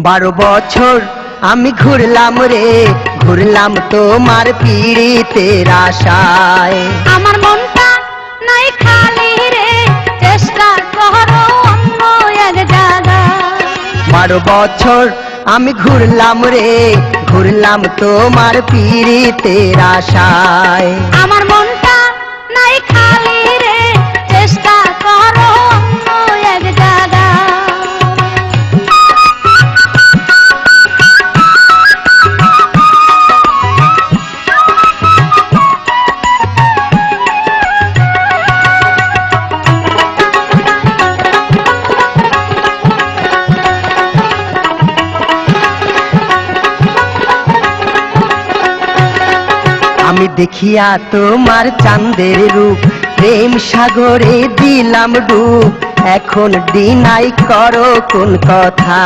12 বছর আমি ঘুরলাম রে, ঘুরলাম তোমার পীড়িতের আশায়। আমার মনটা নাই খালি রে, চেষ্টা করো অন্য এক জায়গায়। 12 বছর আমি ঘুরলাম রে, ঘুরলাম তোমার পীড়িতের আশায়। আমার মনটা নাই খালি রে, চেষ্টা করো অন্য এক জায়গায়। আমি দেখিয়া তোমার চাঁদের রূপ, প্রেম সাগরে দিলাম ডুব। এখন ডিনাই করো কোন কথা?